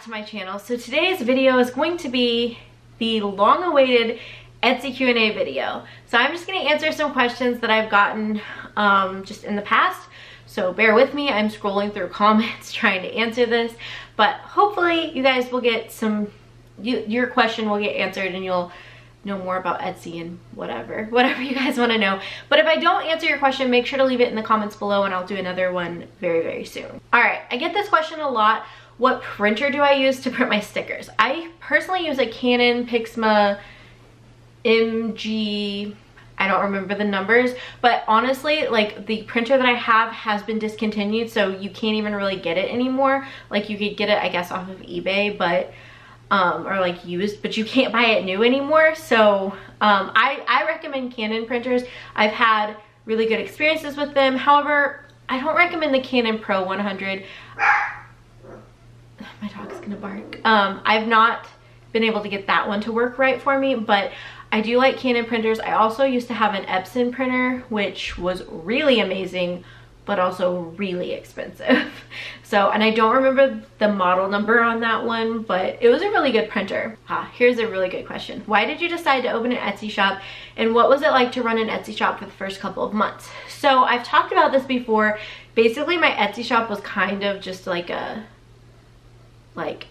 to my channel. So today's video is going to be the long-awaited Etsy Q&A video. So I'm just going to answer some questions that I've gotten just in the past. So bear with me, I'm scrolling through comments trying to answer this, but hopefully you guys will get some, your question will get answered and you'll know more about Etsy and whatever you guys want to know. But if I don't answer your question, make sure to leave it in the comments below and I'll do another one very, very soon. All right, I get this question a lot. What printer do I use to print my stickers? I personally use a Canon Pixma MG, I don't remember the numbers, but honestly, like, the printer that I have has been discontinued, so you can't even really get it anymore. Like, you could get it, I guess, off of eBay, but or like used, but you can't buy it new anymore. So I recommend Canon printers. I've had really good experiences with them. However, I don't recommend the Canon Pro 100. My dog's gonna bark. I've not been able to get that one to work right for me, but I do like Canon printers. I also used to have an Epson printer, which was really amazing, but also really expensive. So, and I don't remember the model number on that one, but it was a really good printer. Here's a really good question. Why did you decide to open an Etsy shop, and what was it like to run an Etsy shop for the first couple of months? So I've talked about this before. Basically, my Etsy shop was kind of just like a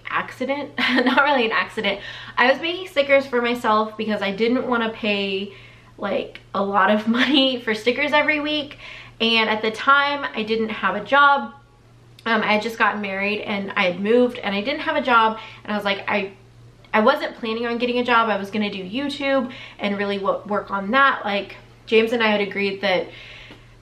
accident. Not really an accident. I was making stickers for myself because I didn't want to pay like a lot of money for stickers every week. And at the time, I didn't have a job. I had just gotten married and I had moved and I didn't have a job. And I was like, I wasn't planning on getting a job. I was gonna do YouTube and really work on that. Like, James and I had agreed that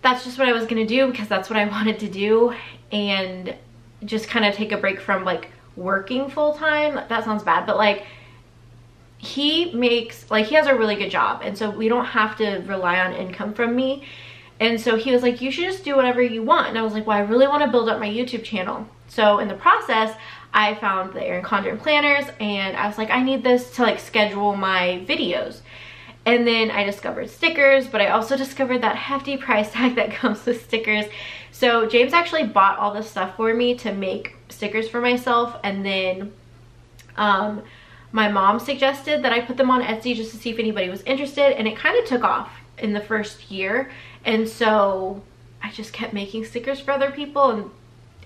that's just what I was gonna do because that's what I wanted to do, and just kind of take a break from like working full-time. That sounds bad, but like, he has a really good job, and so we don't have to rely on income from me. And so he was like, you should just do whatever you want. And I was like, well, I really want to build up my YouTube channel. So in the process, I found the Erin Condren Planners, and I was like, I need this to like schedule my videos. And then I discovered stickers, but I also discovered that hefty price tag that comes with stickers. So James actually bought all this stuff for me to make stickers for myself. And then my mom suggested that I put them on Etsy just to see if anybody was interested, and it kind of took off in the first year. And so I just kept making stickers for other people, and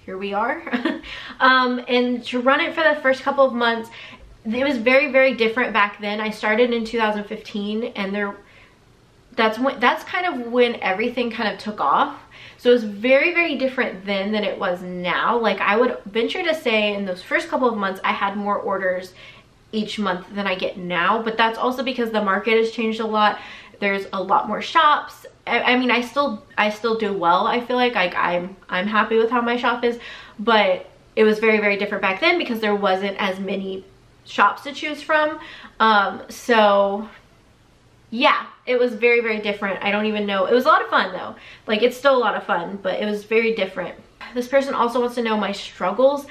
here we are. And to run it for the first couple of months, it was very, very different back then. I started in 2015, and that's kind of when everything kind of took off. So it was very, very different then than it was now. Like, I would venture to say in those first couple of months, I had more orders each month than I get now, but that's also because the market has changed a lot. There's a lot more shops. I mean, I still do well. I feel like I'm happy with how my shop is, but it was very, very different back then because there wasn't as many shops to choose from. So yeah, it was very, very different. I don't even know. It was a lot of fun though. Like, it's still a lot of fun, but it was very different. This person also wants to know my struggles,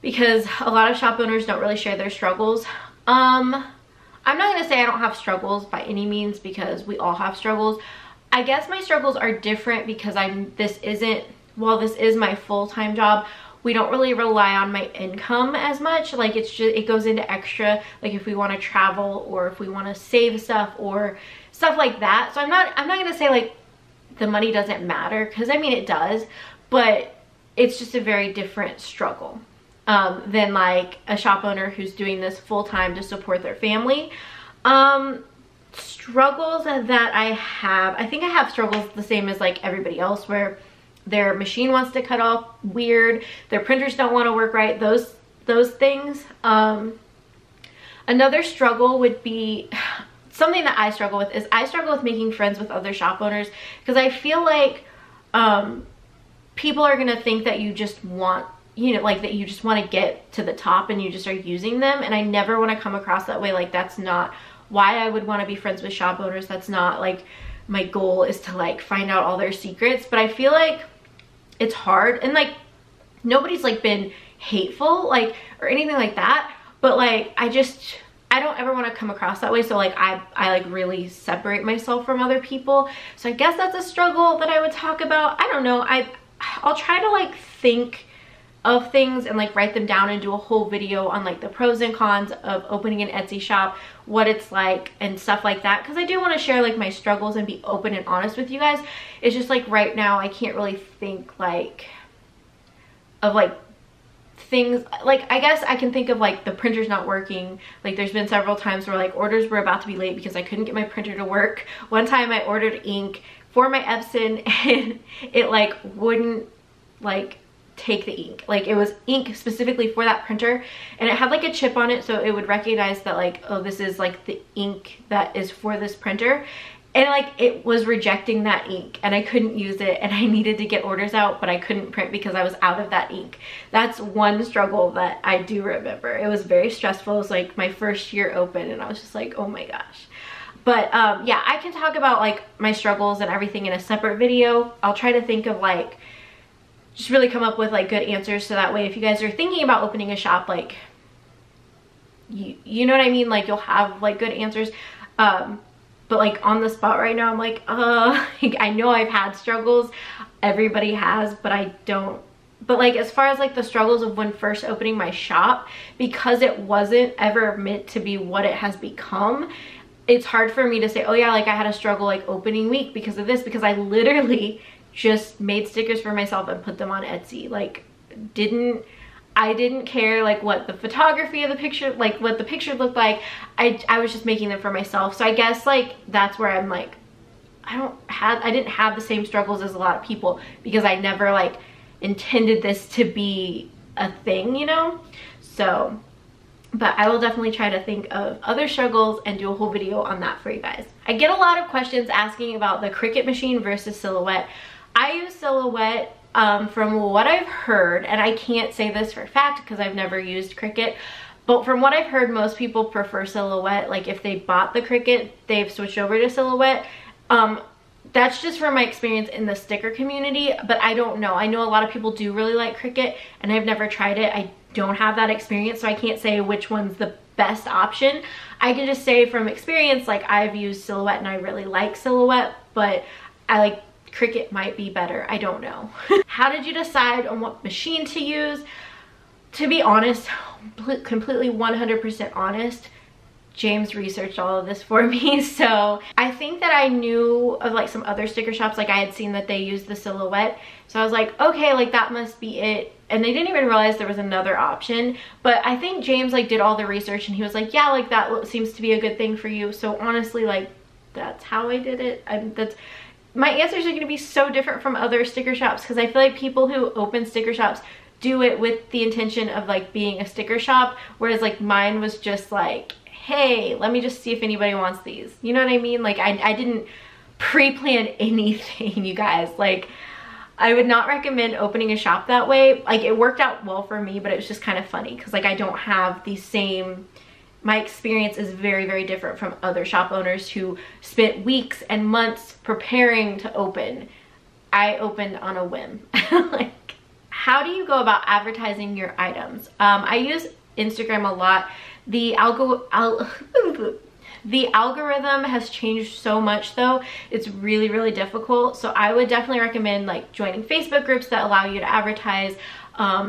because a lot of shop owners don't really share their struggles. I'm not gonna say I don't have struggles by any means, because we all have struggles. I guess my struggles are different because while this is my full-time job, we don't really rely on my income as much. Like, it goes into extra, like if we want to travel or if we want to save stuff or stuff like that. So I'm not gonna say like the money doesn't matter, because I mean it does, but it's just a very different struggle than like a shop owner who's doing this full-time to support their family. Struggles that I have, I think I have struggles the same as like everybody else, where their machine wants to cut off weird, their printers don't want to work right, those things. Another struggle would be something that I struggle with, is I struggle with making friends with other shop owners, because I feel like people are gonna think that you just want, you know, like that you just want to get to the top and you just are using them, and I never want to come across that way. Like, that's not why I would want to be friends with shop owners. That's not like my goal, is to like find out all their secrets. But I feel like it's hard, and like nobody's like been hateful like or anything like that, but like I don't ever want to come across that way. So like I like really separate myself from other people. So I guess that's a struggle that I would talk about. I don't know. I'll try to like think of things and like write them down and do a whole video on like the pros and cons of opening an Etsy shop, what it's like and stuff like that, because I do want to share like my struggles and be open and honest with you guys. It's just like right now I can't really think like of like things, like I guess I can think of like the printer's not working. Like there's been several times where like orders were about to be late because I couldn't get my printer to work. One time I ordered ink for my Epson and it like wouldn't like take the ink. Like it was ink specifically for that printer and it had like a chip on it so it would recognize that like, oh, this is like the ink that is for this printer, and like it was rejecting that ink and I couldn't use it and I needed to get orders out, but I couldn't print because I was out of that ink. That's one struggle that I do remember. It was very stressful. It was like my first year open and I was just like, oh my gosh. But yeah, I can talk about like my struggles and everything in a separate video. I'll try to think of like just really come up with like good answers so that way if you guys are thinking about opening a shop, like you know what I mean, like you'll have like good answers. But like on the spot right now I'm like I know I've had struggles, everybody has, but I don't. But like as far as like the struggles of when first opening my shop, because it wasn't ever meant to be what it has become, it's hard for me to say, oh yeah, like I had a struggle like opening week because of this, because I literally just made stickers for myself and put them on Etsy. Like I didn't care like what the photography of the picture, like what the picture looked like. I was just making them for myself. So I guess like that's where I'm like, I didn't have the same struggles as a lot of people because I never like intended this to be a thing, you know? So, but I will definitely try to think of other struggles and do a whole video on that for you guys. I get a lot of questions asking about the Cricut Machine versus Silhouette. I use Silhouette from what I've heard, and I can't say this for a fact because I've never used Cricut, but from what I've heard, most people prefer Silhouette. Like if they bought the Cricut, they've switched over to Silhouette. That's just from my experience in the sticker community, but I don't know. I know a lot of people do really like Cricut and I've never tried it. I don't have that experience, so I can't say which one's the best option. I can just say from experience, like I've used Silhouette and I really like Silhouette, but I like Cricut might be better. I don't know. How did you decide on what machine to use? To be honest, completely 100% honest, James researched all of this for me. So I think that I knew of like some other sticker shops, like I had seen that they used the Silhouette. So I was like, okay, like that must be it. And they didn't even realize there was another option. But I think James like did all the research and he was like, yeah, like that seems to be a good thing for you. So honestly, like that's how I did it. My answers are going to be so different from other sticker shops because I feel like people who open sticker shops do it with the intention of like being a sticker shop, whereas like mine was just like, hey, let me just see if anybody wants these. You know what I mean? Like I didn't pre-plan anything, you guys. Like I would not recommend opening a shop that way. Like it worked out well for me, but it was just kind of funny because like I don't have the same, my experience is very, very different from other shop owners who spent weeks and months preparing to open. I opened on a whim. Like, how do you go about advertising your items? I use Instagram a lot. The algorithm has changed so much though. It's really, really difficult. So I would definitely recommend like joining Facebook groups that allow you to advertise,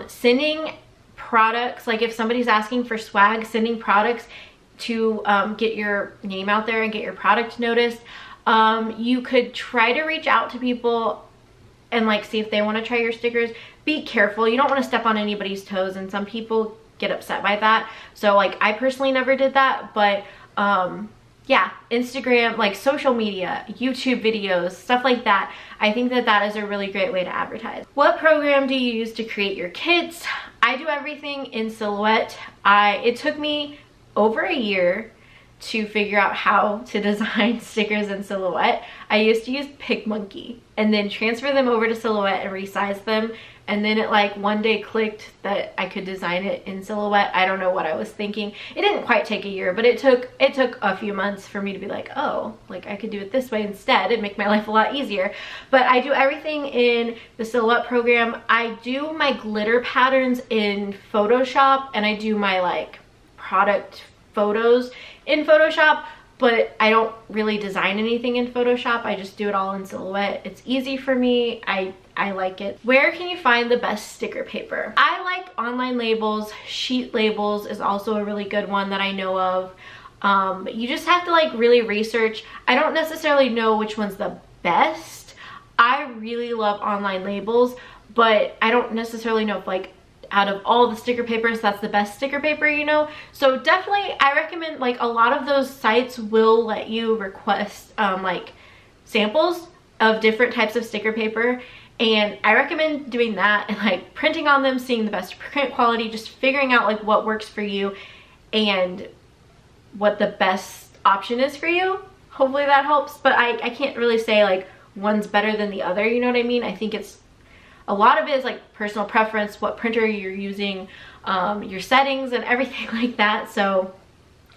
sending products, like if somebody's asking for swag, sending products to get your name out there and get your product noticed. You could try to reach out to people and like see if they want to try your stickers. Be careful, you don't want to step on anybody's toes, and some people get upset by that. So like I personally never did that, but yeah, Instagram, like social media, YouTube videos, stuff like that. I think that that is a really great way to advertise. What program do you use to create your kits? I do everything in Silhouette. It took me over a year to figure out how to design stickers in Silhouette. I used to use PicMonkey and then transfer them over to Silhouette and resize them. And then it like one day clicked that I could design it in Silhouette. I don't know what I was thinking. It didn't quite take a year, but it took a few months for me to be like, oh, like I could do it this way instead and make my life a lot easier. But I do everything in the Silhouette program. I do my glitter patterns in Photoshop, and I do my like product photos in Photoshop. but I don't really design anything in Photoshop. I just do it all in Silhouette. It's easy for me. I like it. Where can you find the best sticker paper? I like online labels. Sheet labels is also a really good one that I know of. But you just have to like really research. I don't necessarily know which one's the best. I really love online labels, but I don't necessarily know if like out of all the sticker papers that's the best sticker paper, you know. So definitely I recommend, like, a lot of those sites will let you request like samples of different types of sticker paper, and I recommend doing that and like printing on them, seeing the best print quality, just figuring out like what works for you and what the best option is for you. Hopefully that helps, but I can't really say like one's better than the other, you know what I mean? I think it's a lot of it is like personal preference, what printer you're using, your settings and everything like that. So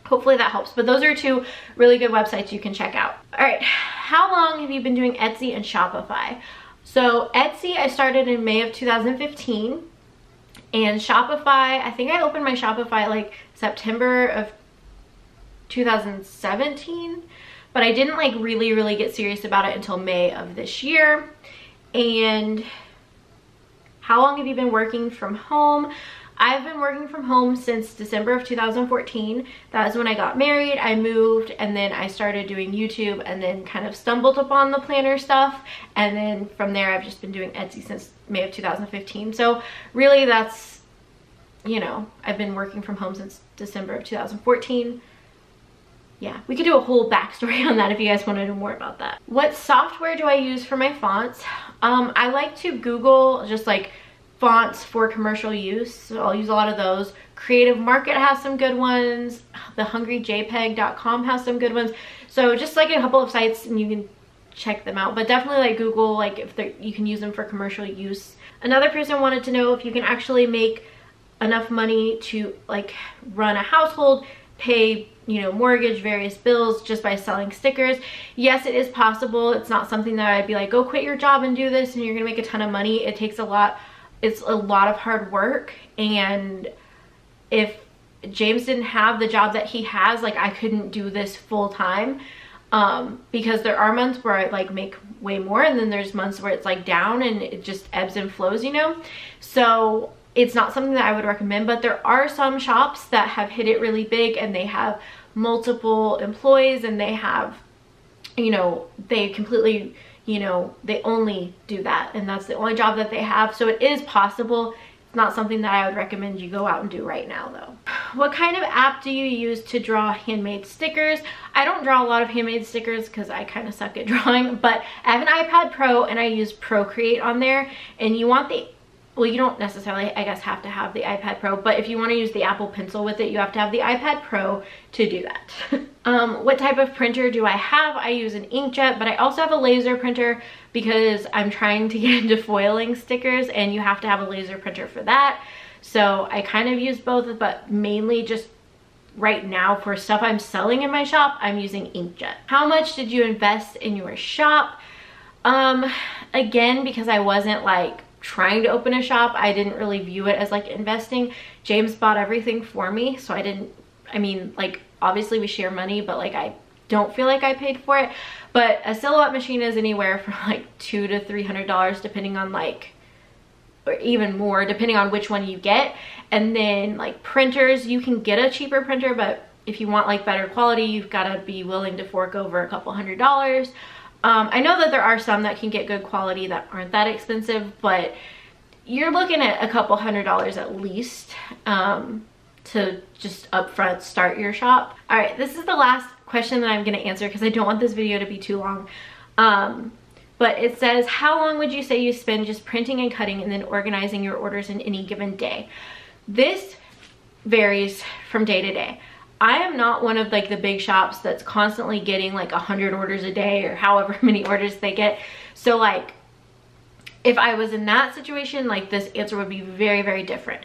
hopefully that helps. But those are two really good websites you can check out. All right, how long have you been doing Etsy and Shopify? So Etsy, I started in May of 2015, and Shopify, I think I opened my Shopify like September of 2017, but I didn't like really get serious about it until May of this year. And how long have you been working from home? I've been working from home since December of 2014. That was when I got married, I moved, and then I started doing YouTube, and then kind of stumbled upon the planner stuff. And then from there, I've just been doing Etsy since May of 2015. So really that's, you know, I've been working from home since December of 2014. Yeah, we could do a whole backstory on that if you guys want to know more about that. What software do I use for my fonts? I like to Google just like fonts for commercial use, so I'll use a lot of those. Creative Market has some good ones. thehungryjpeg.com has some good ones. So just like a couple of sites and you can check them out, but definitely like Google, like if you can use them for commercial use. Another person wanted to know if you can actually make enough money to like run a household, pay, you know, mortgage, various bills just by selling stickers. Yes, it is possible. It's not something that I'd be like, go quit your job and do this and you're gonna make a ton of money. It takes a lot. It's a lot of hard work, and if James didn't have the job that he has, like I couldn't do this full time, because there are months where I like make way more, and then there's months where it's like down and it just ebbs and flows, you know. So it's not something that I would recommend, but there are some shops that have hit it really big and they have multiple employees and they have, you know, they completely, you know, they only do that and that's the only job that they have. So it is possible. It's not something that I would recommend you go out and do right now though. What kind of app do you use to draw handmade stickers? I don't draw a lot of handmade stickers because I kind of suck at drawing, but I have an iPad Pro and I use Procreate on there, and you want the, well, you don't necessarily, I guess, have to have the iPad Pro, but if you want to use the Apple Pencil with it, you have to have the iPad Pro to do that. What type of printer do I have? I use an inkjet, but I also have a laser printer because I'm trying to get into foiling stickers and you have to have a laser printer for that. So I kind of use both, but mainly just right now for stuff I'm selling in my shop, I'm using inkjet. How much did you invest in your shop? Again, because I wasn't like trying to open a shop, I didn't really view it as like investing. James bought everything for me, so I mean, like obviously we share money, but like I don't feel like I paid for it. But a Silhouette machine is anywhere from like $200 to $300 depending on like, or even more depending on which one you get. And then like printers, you can get a cheaper printer, but if you want like better quality, you've got to be willing to fork over a couple $100s. I know that there are some that can get good quality that aren't that expensive, but you're looking at a couple $100s at least to just upfront start your shop. All right, this is the last question that I'm going to answer because I don't want this video to be too long. But it says, how long would you say you spend just printing and cutting and then organizing your orders in any given day? This varies from day to day. I am not one of like the big shops that's constantly getting like 100 orders a day or however many orders they get. So like if I was in that situation, like this answer would be very different.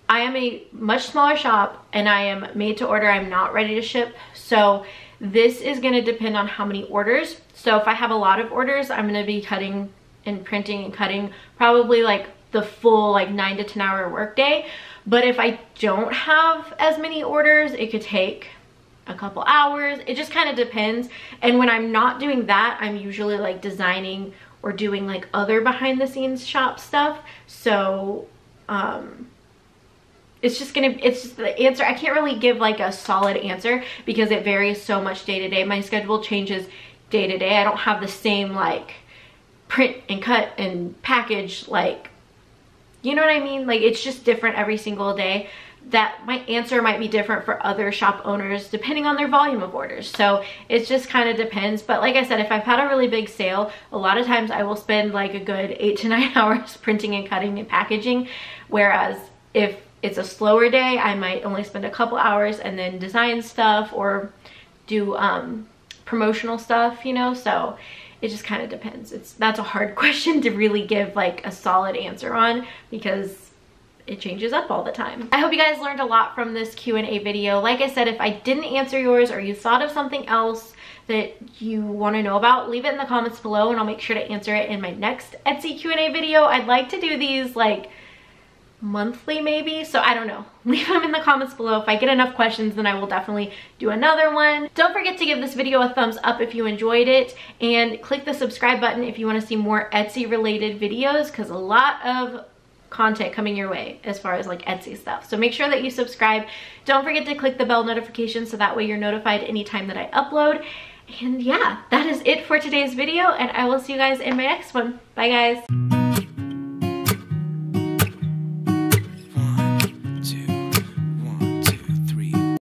I am a much smaller shop and I am made to order. I'm not ready to ship. So this is going to depend on how many orders. So if I have a lot of orders, I'm going to be cutting and printing and cutting probably like the full like 9 to 10 hour workday. But if I don't have as many orders, it could take a couple hours. It just kind of depends. And when I'm not doing that, I'm usually like designing or doing like other behind the scenes shop stuff. So it's just the answer. I can't really give like a solid answer because it varies so much day to day. My schedule changes day to day. I don't have the same like print and cut and package, like, you know what I mean? Like, it's just different every single day. That my answer might be different for other shop owners depending on their volume of orders. So it just kind of depends. But like I said, if I've had a really big sale, a lot of times I will spend like a good 8 to 9 hours printing and cutting and packaging. Whereas if it's a slower day, I might only spend a couple hours and then design stuff or do promotional stuff, you know? So it just kind of depends. That's a hard question to really give like a solid answer on because it changes up all the time. I hope you guys learned a lot from this Q&A video. Like I said, if I didn't answer yours or you thought of something else that you want to know about, leave it in the comments below and I'll make sure to answer it in my next Etsy Q&A video. I'd like to do these like monthly maybe, so I don't know. Leave them in the comments below. If I get enough questions, then I will definitely do another one. Don't forget to give this video a thumbs up if you enjoyed it, and click the subscribe button if you want to see more Etsy related videos, because a lot of content coming your way as far as like Etsy stuff. So make sure that you subscribe. Don't forget to click the bell notification so that way you're notified anytime that I upload. And yeah, that is it for today's video, and I will see you guys in my next one. Bye guys.